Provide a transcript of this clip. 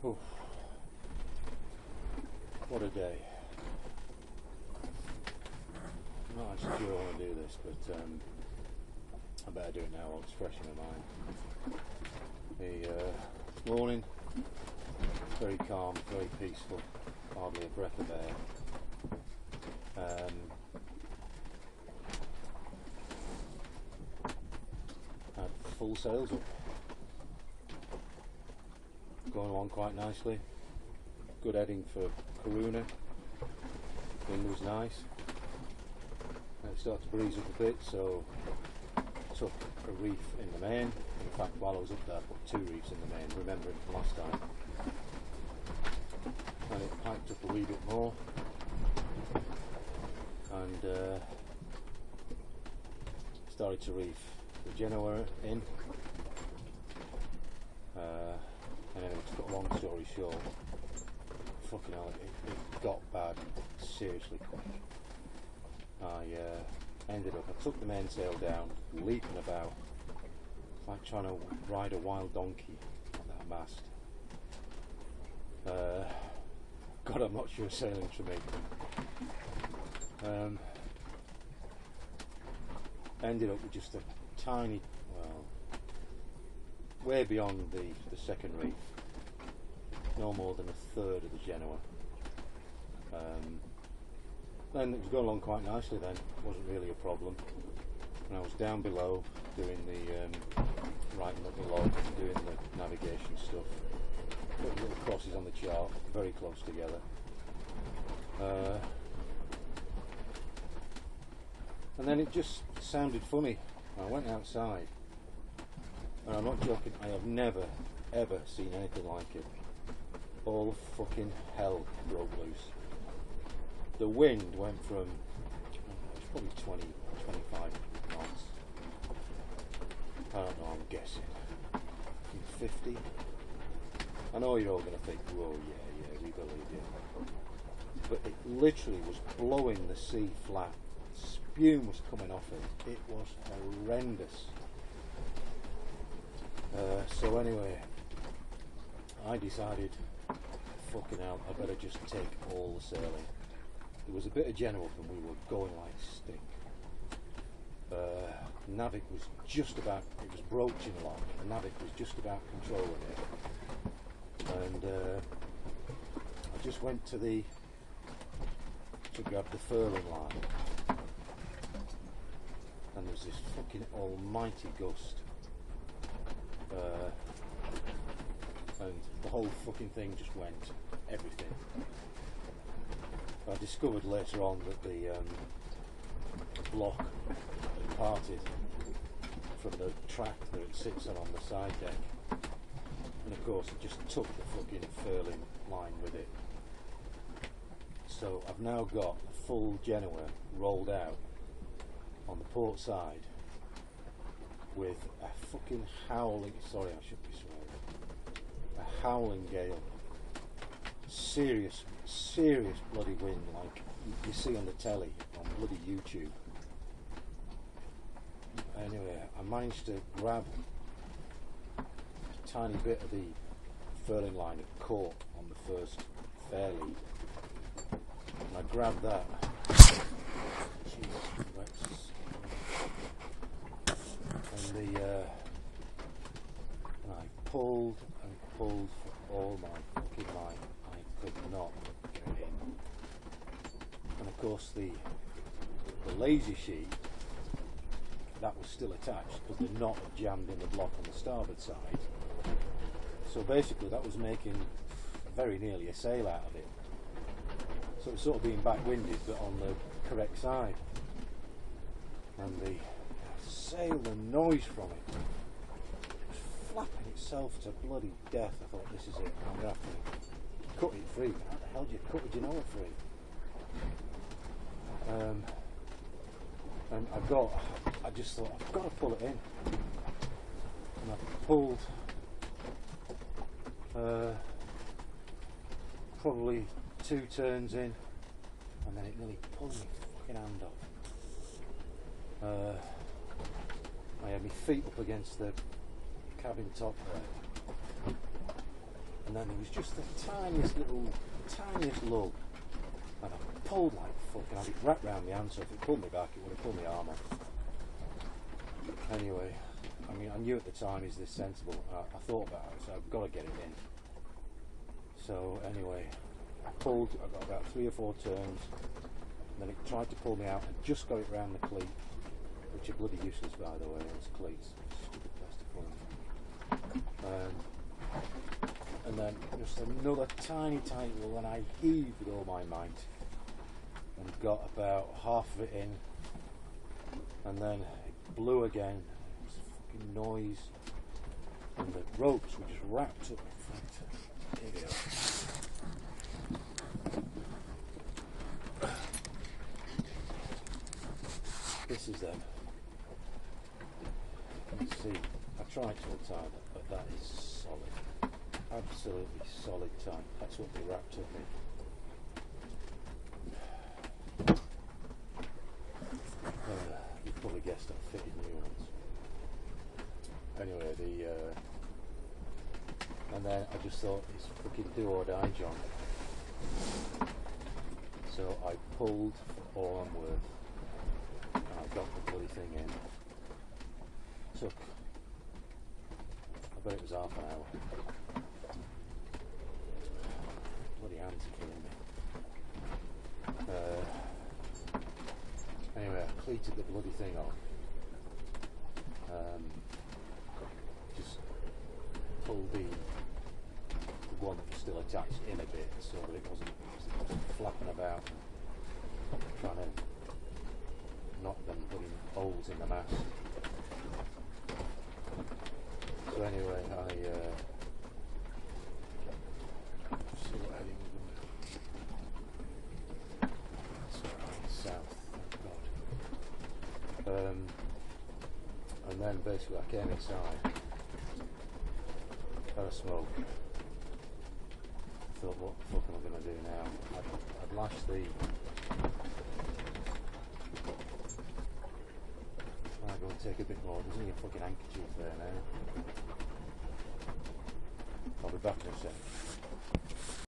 Oof. What a day. I'm not actually sure I want to do this, but I better do it now while it's fresh in my mind. The morning, very calm, very peaceful, hardly a breath of air. Had full sails up, going along quite nicely. Good heading for Corunna. Wind was nice. It started to breeze up a bit, so took a reef in the main. In fact, while I was up there, I put 2 reefs in the main, remembering from last time. And it piped up a wee bit more, and started to reef the Genoa in. And anyway, to cut a long story short, fucking hell, it got bad seriously quick. I ended up, I took the mainsail down, leaping about, like trying to ride a wild donkey on that mast. God, I'm not sure sailing's for me. Ended up with just a tiny, well, way beyond the second reef, no more than a third of the Genoa. Then it was going along quite nicely then, wasn't really a problem. And I was down below doing the, writing up the log, doing the navigation stuff, putting little crosses on the chart, very close together. And then it just sounded funny. I went outside, and I'm not joking, I have never ever seen anything like it. All fucking hell broke loose. The wind went from, it's probably 20, 25 knots. I don't know, I'm guessing 50. I know you're all going to think, whoa, yeah, we believe you. But it literally was blowing the sea flat. Spume was coming off it. It was horrendous. So anyway, I decided, fucking hell, I better just take all the sailing. There was a bit of Genoa and we were going like stink. Navic was just about, it was broaching along, and Navic was just about controlling it. And I just went to grab the furling line. And there was this fucking almighty gust. And the whole fucking thing just went, everything. I discovered later on that the block had parted from the track that it sits on the side deck, and of course it just took the fucking furling line with it. So I've now got a full Genoa rolled out on the port side with a fucking howling, sorry I should be swearing, a howling gale. Serious bloody wind like you see on the telly on bloody YouTube. Anyway, I managed to grab a tiny bit of the furling line that caught on the first fair lead, and I grabbed that. Jesus Christ. And and I pulled for all my fucking might. I could not get in. And of course the lazy sheet, that was still attached because the knot had jammed in the block on the starboard side. So basically that was making very nearly a sail out of it. So it was sort of being backwinded but on the correct side. And the sail, the noise from it was flapping itself to bloody death. I thought, this is it, I'm going to have to cut it free. How the hell do you cut a Genoa free? And I just thought, I've got to pull it in. And I pulled probably 2 turns in, and then it nearly pulled my fucking hand off. I had my feet up against the cabin top there, and then there was just the tiniest lug, and I pulled like fuck, and I had it wrapped round my hand, so if it pulled me back, it would have pulled my arm off. Anyway, I mean, I knew at the time, is this sensible? I thought about it, so I've got to get it in. So anyway, I got about 3 or 4 turns, and then it tried to pull me out, and just got it round the cleat, which are bloody useless, by the way, those cleats. Stupid plastic ones. And then just another tiny pull, and I heaved with all my might, and got about half of it in, and then it blew again. There was a fucking noise, and the ropes were just wrapped up in front. Here we are. This is them. You can see, I tried to untie that, but that is solid. Absolutely solid tie. That's what they wrapped up in. You probably guessed I'm fitting new ones. Anyway, and then I just thought it's fucking do or die, John. So I pulled for all I'm worth, and I got the bloody thing in. Took, I bet it was half an hour. Bloody hands are killing me. Anyway, I cleated the bloody thing off. Just pulled the one that was still attached in a bit, so that it wasn't flapping about and trying to knock them, putting holes in the mast. So anyway, I see what heading we're going. That's right, south, thank God. And then basically I came inside, had a smoke. Thought, what the fuck am I going to do now? I'd lashed the. I'll go and take a bit more. There's only a fucking handkerchief there now. I'll be back in a sec.